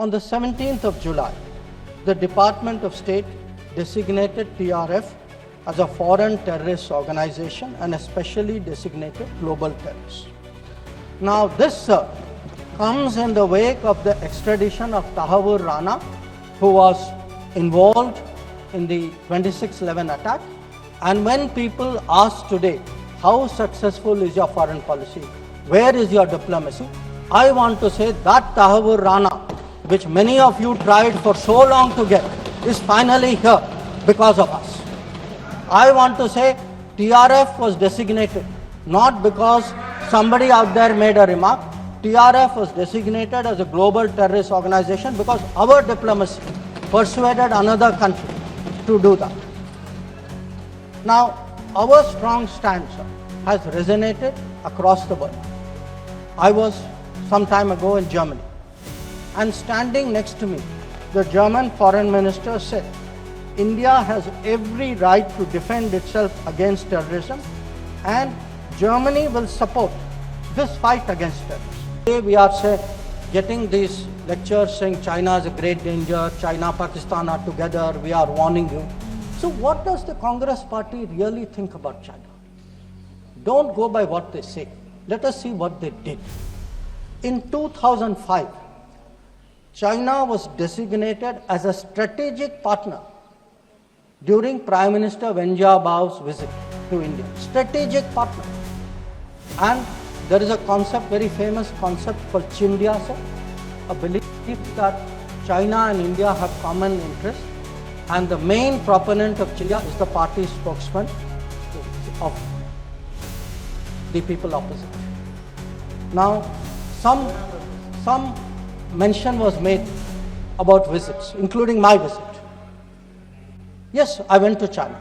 On the 17th of July, the Department of State designated TRF as a foreign terrorist organization and a specially designated global terrorist. Now this comes in the wake of the extradition of Tharoor Rana, who was involved in the 26/11 attack. And when people ask today, how successful is your foreign policy? Where is your diplomacy? I want to say that Tharoor Rana, which many of you tried for so long to get, is finally here because of us. I want to say TRF was designated not because somebody out there made a remark. TRF was designated as a global terrorist organization because our diplomacy persuaded another country to do that. Now, our strong stance has resonated across the world. I was some time ago in Germany, and standing next to me, the German foreign minister said, India has every right to defend itself against terrorism, and Germany will support this fight against terrorism. Today we are getting these lectures saying China is a great danger, China, Pakistan are together, we are warning you. So what does the Congress party really think about China? Don't go by what they say. Let us see what they did. In 2005, China was designated as a strategic partner during Prime Minister Wen Jiabao's visit to India. Strategic partner. And there is a concept, very famous concept called Chindia, a belief that China and India have common interests, and the main proponent of Chindia is the party spokesman of the people opposite. Now, some mention was made about visits, including my visit. Yes, I went to China.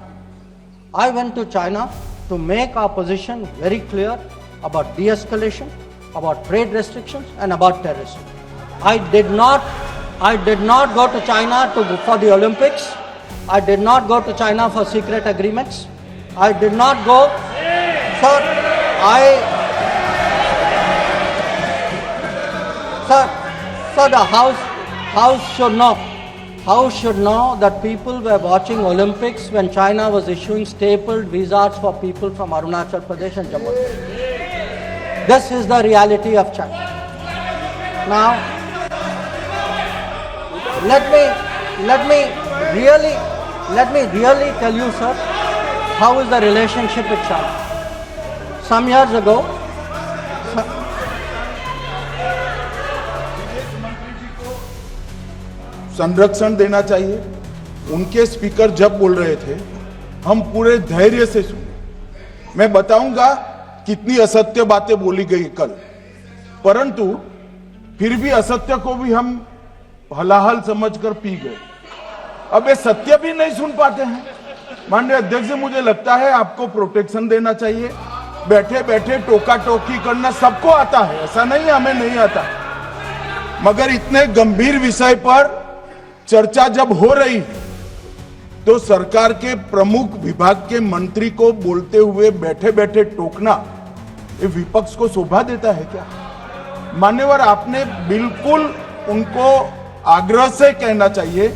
I went to China to make our position very clear about de-escalation, about trade restrictions, and about terrorism. I did not go to China for the Olympics. I did not go to China for secret agreements. I did not go, Sir, the House should know that people were watching Olympics when China was issuing stapled visas for people from Arunachal Pradesh and Jammu. This is the reality of China. Now, let me really tell you, sir, how is the relationship with China. Some years ago, संरक्षण देना चाहिए। उनके speaker जब बोल रहे थे, हम पूरे धैर्य से सुने। मैं बताऊंगा कितनी असत्य बातें बोली गई कल, परंतु फिर भी असत्य को भी हम हलाहल समझकर पी गए। अब ये सत्य भी नहीं सुन पाते हैं। माननीय अध्यक्ष, मुझे लगता है आपको प्रोटेक्शन देना चाहिए। बैठे बैठे टोका टोकी करना सबको आता है, ऐसा नहीं हमें नहीं आता, मगर इतने गंभीर विषय पर चर्चा जब हो रही है तो सरकार के प्रमुख विभाग के मंत्री को बोलते हुए बैठे बैठे टोकना ये विपक्ष को शोभा देता है क्या? मान्यवर, आपने बिल्कुल उनको आग्रह से कहना चाहिए,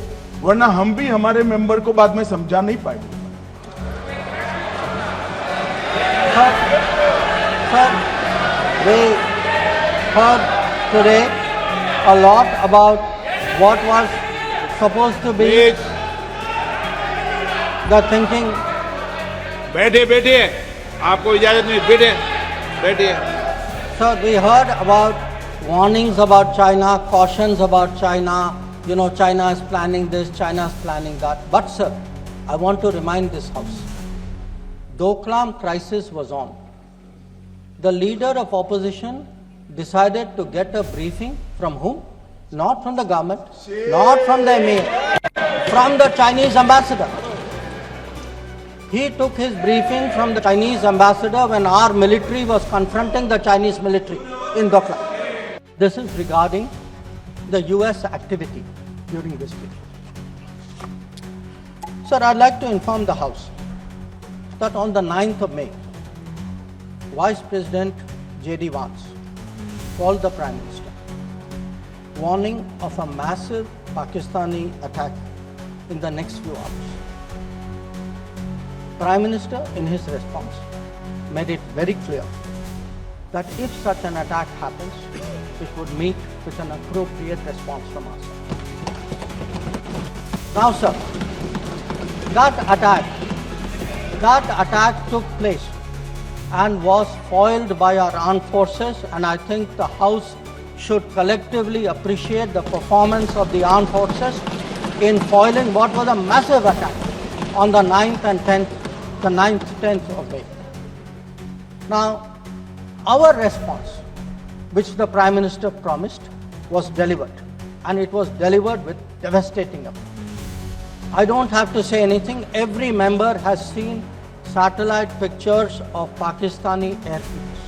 वरना हम भी हमारे मेंबर को बाद में समझा नहीं पाएंगे। Sir, we heard today a lot about what was supposed to be the thinking. बैठे आपको इजाजत नहीं, बैठे। Sir, we heard about warnings about China, cautions about China. You know, China is planning this, China is planning that. But sir, I want to remind this House, Doklam crisis was on. The leader of opposition decided to get a briefing from whom? Not from the government, not from the emir, from the Chinese ambassador. He took his briefing from the Chinese ambassador when our military was confronting the Chinese military in Doklam. This is regarding the US activity during this period. Sir, I'd like to inform the House that on the 9th of May, Vice President J.D. Vance called the Prime Minister warning of a massive Pakistani attack in the next few hours. Prime Minister, in his response, made it very clear that if such an attack happens, it would meet with an appropriate response from us. Now, sir, that attack took place and was foiled by our armed forces, and I think the House should collectively appreciate the performance of the armed forces in foiling what was a massive attack on the 9th and 10th of May. Now, our response, which the Prime Minister promised, was delivered, and it was delivered with devastating effect. I don't have to say anything. Every member has seen satellite pictures of Pakistani airfields.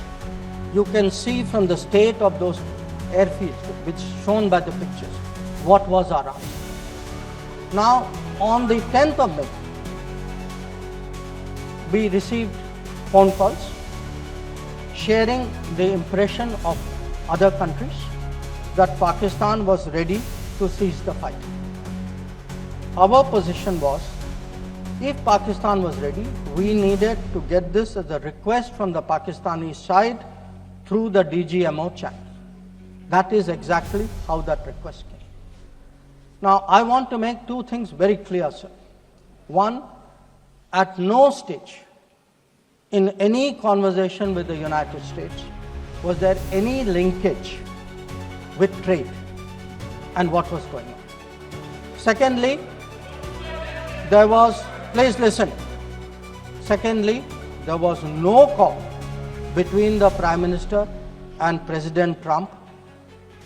You can see from the state of those airfields, which is shown by the pictures, what was our answer. Now, on the 10th of May, we received phone calls sharing the impression of other countries that Pakistan was ready to cease the fight. Our position was, if Pakistan was ready, we needed to get this as a request from the Pakistani side through the DGMO channel. That is exactly how that request came. Now, I want to make two things very clear, sir. One, at no stage in any conversation with the United States was there any linkage with trade and what was going on. Secondly, please listen. Secondly, there was no call between the Prime Minister and President Trump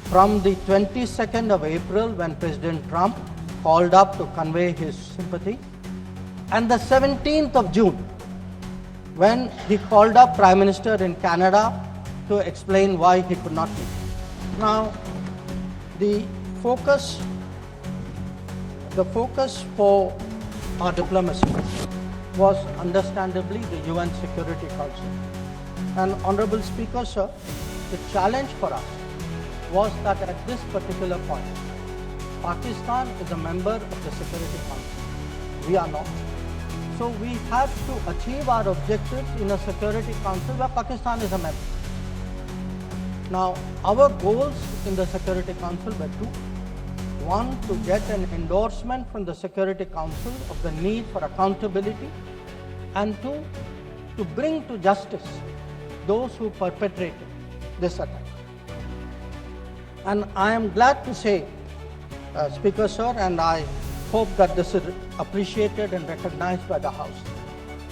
from the 22nd of April, when President Trump called up to convey his sympathy, and the 17th of June, when he called up Prime Minister in Canada to explain why he could not meet. Now, the focus for our diplomacy was understandably the UN Security Council. And Honorable Speaker, sir, the challenge for us was that at this particular point, Pakistan is a member of the Security Council. We are not. So we have to achieve our objectives in a Security Council where Pakistan is a member. Now, our goals in the Security Council were two. One, to get an endorsement from the Security Council of the need for accountability, and two, to bring to justice those who perpetrated this attack. And I am glad to say, Speaker sir, and I hope that this is appreciated and recognized by the House.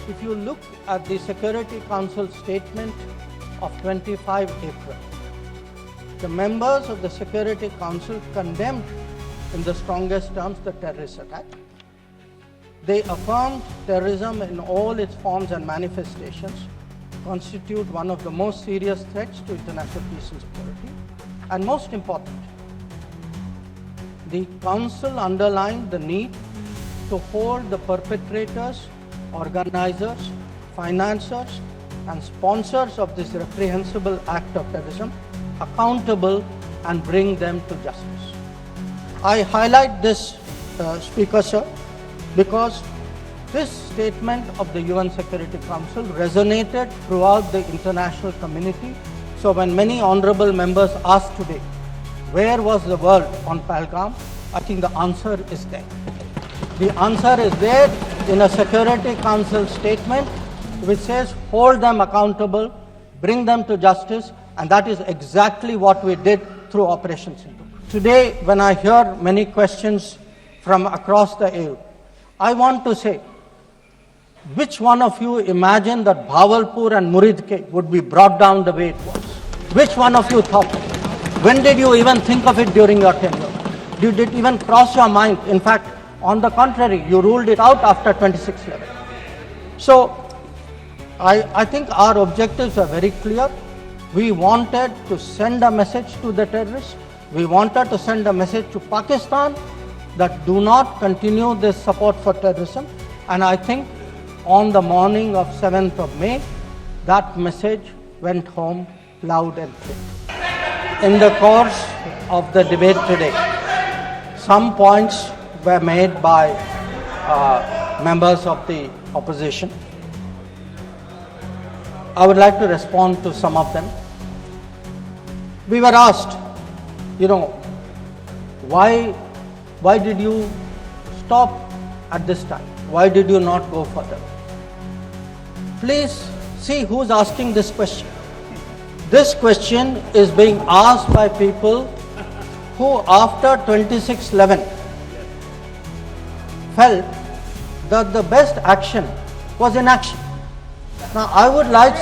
If you look at the Security Council statement of 25 April, the members of the Security Council condemned in the strongest terms the terrorist attack. They affirmed terrorism in all its forms and manifestations constitute one of the most serious threats to international peace and security. And most important, the Council underlined the need to hold the perpetrators, organizers, financiers, and sponsors of this reprehensible act of terrorism accountable and bring them to justice. I highlight this, Speaker sir, because this statement of the UN Security Council resonated throughout the international community. So when many honorable members asked today, where was the world on pahalgam? I think the answer is there. The answer is there in a Security Council statement which says hold them accountable, bring them to justice, and that is exactly what we did through Operation Sindoor. Today, when I hear many questions from across the aisle, I want to say, which one of you imagined that Bhavalpur and Muridke would be brought down the way it was? Which one of you thought? When did you even think of it during your tenure? Did it even cross your mind? In fact, on the contrary, you ruled it out after 26/11. So, I think our objectives are very clear. We wanted to send a message to the terrorists. We wanted to send a message to Pakistan that do not continue this support for terrorism. And I think on the morning of 7th of May, that message went home loud and clear. In the course of the debate today. Some points were made by members of the opposition. I would like to respond to some of them. We were asked, why did you stop at this time? Why did you not go further? Please see who's asking this question. This question is being asked by people who after 26/11 felt that the best action was inaction. Now I would like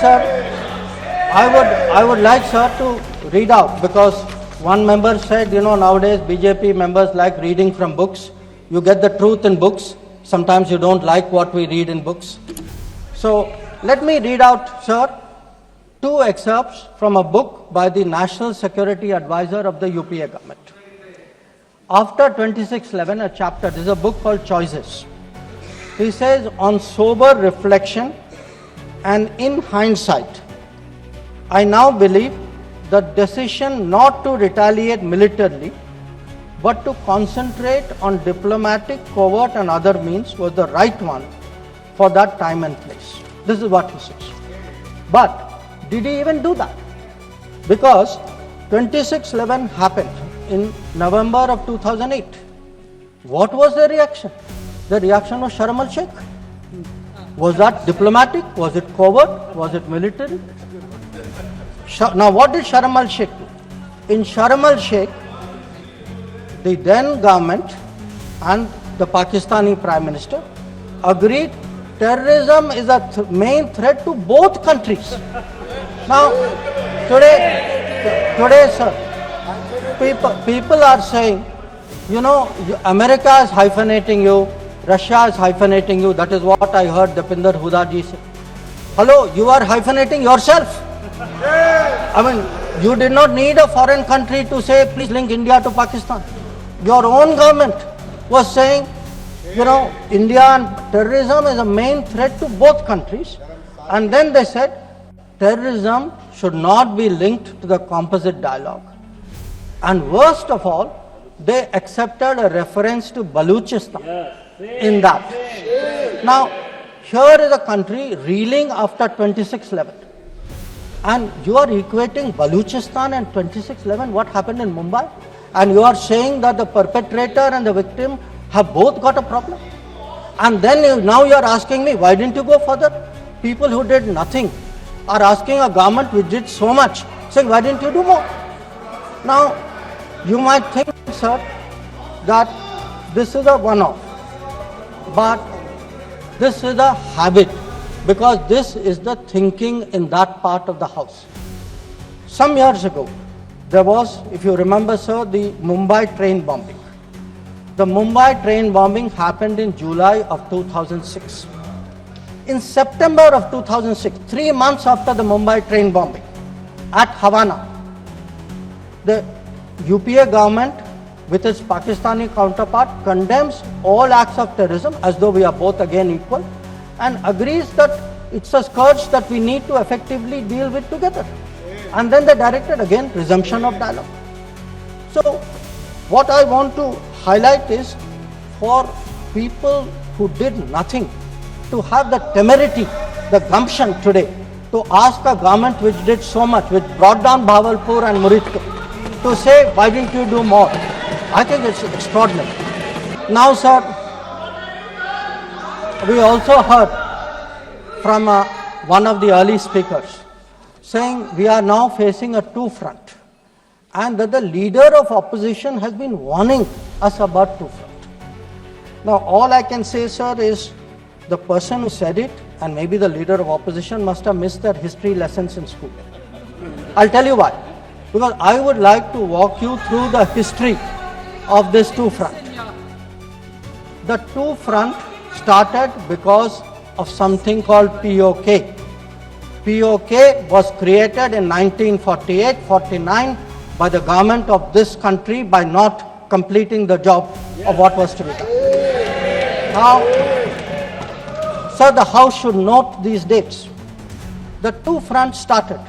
sir to read out, because one member said, nowadays BJP members like reading from books. You get the truth in books. Sometimes you don't like what we read in books. So let me read out, sir, 2 excerpts from a book by the National Security Advisor of the UPA government. After 26/11, a chapter, this is a book called Choices. He says, on sober reflection and in hindsight, I now believe the decision not to retaliate militarily but to concentrate on diplomatic, covert and other means was the right one for that time and place. This is what he says. But did he even do that? Because 26/11 happened in November of 2008. What was the reaction? The reaction was Sharm el-Sheikh. Was that diplomatic? Was it covert? Was it military? Now what did Sharm el-Sheikh do? In Sharm el-Sheikh, the then government and the Pakistani Prime Minister agreed terrorism is a main threat to both countries. Now, today, sir, people are saying, America is hyphenating you, Russia is hyphenating you. That is what I heard Deepinder Huda ji say. Hello, you are hyphenating yourself. I mean, you did not need a foreign country to say, please link India to Pakistan. Your own government was saying, India and terrorism is a main threat to both countries. And then they said, terrorism should not be linked to the composite dialogue. And worst of all, they accepted a reference to Baluchistan in that. Now, here is a country reeling after 26/11. And you are equating Baluchistan and 26/11, what happened in Mumbai? And you are saying that the perpetrator and the victim have both got a problem. And then now you are asking me, why didn't you go further? People who did nothing are asking a government which did so much, saying, why didn't you do more? Now, you might think, sir, that this is a one-off. But this is a habit, because this is the thinking in that part of the house. Some years ago, there was, if you remember, sir, the Mumbai train bombing. The Mumbai train bombing happened in July of 2006. In September of 2006, 3 months after the Mumbai train bombing, at Havana, the UPA government with its Pakistani counterpart condemns all acts of terrorism as though we are both again equal, and agrees that it's a scourge that we need to effectively deal with together. And then they directed again resumption of dialogue. So what I want to highlight is, for people who did nothing to have the temerity, the gumption today to ask a government which did so much, which brought down Bahawalpur and Muridko, to say, why didn't you do more? I think it's extraordinary. Now, sir, we also heard from one of the early speakers saying we are now facing a two-front, and that the leader of opposition has been warning us about two-front. Now, all I can say, sir, is the person who said it, and maybe the leader of opposition, must have missed their history lessons in school. I'll tell you why. Because I would like to walk you through the history of this two-front. The two-front started because of something called POK. POK was created in 1948-49 by the government of this country by not completing the job of what was to be done. Now, sir, the House should note these dates. The two-front started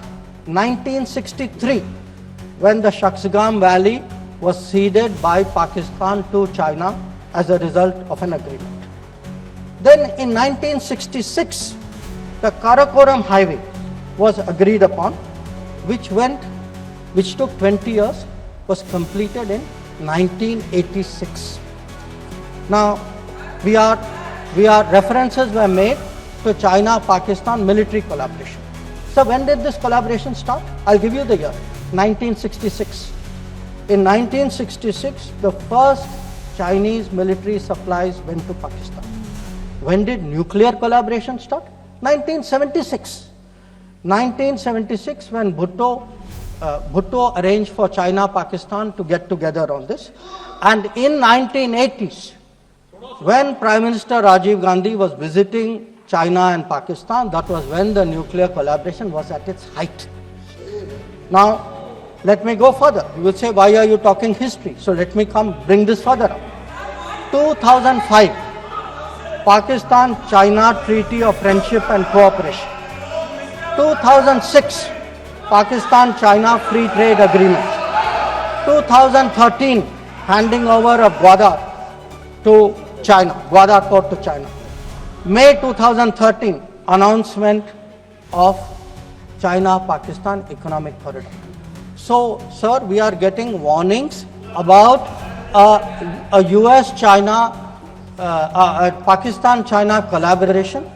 1963, when the Shaksgam Valley was ceded by Pakistan to China as a result of an agreement. Then in 1966, the Karakoram Highway was agreed upon, which took 20 years, was completed in 1986. Now, references were made to China-Pakistan military collaboration. So when did this collaboration start? I'll give you the year, 1966. In 1966, the first Chinese military supplies went to Pakistan. When did nuclear collaboration start? 1976. 1976, when Bhutto arranged for China-Pakistan to get together on this. And in 1980s, when Prime Minister Rajiv Gandhi was visiting China and Pakistan, that was when the nuclear collaboration was at its height. Now, let me go further. You will say, why are you talking history? So let me bring this further up. 2005, Pakistan-China Treaty of Friendship and Cooperation. 2006, Pakistan-China Free Trade Agreement. 2013, handing over of Gwadar to China, Gwadar port to China. May 2013, announcement of China-Pakistan Economic Corridor. So, sir, we are getting warnings about a US-China, Pakistan-China collaboration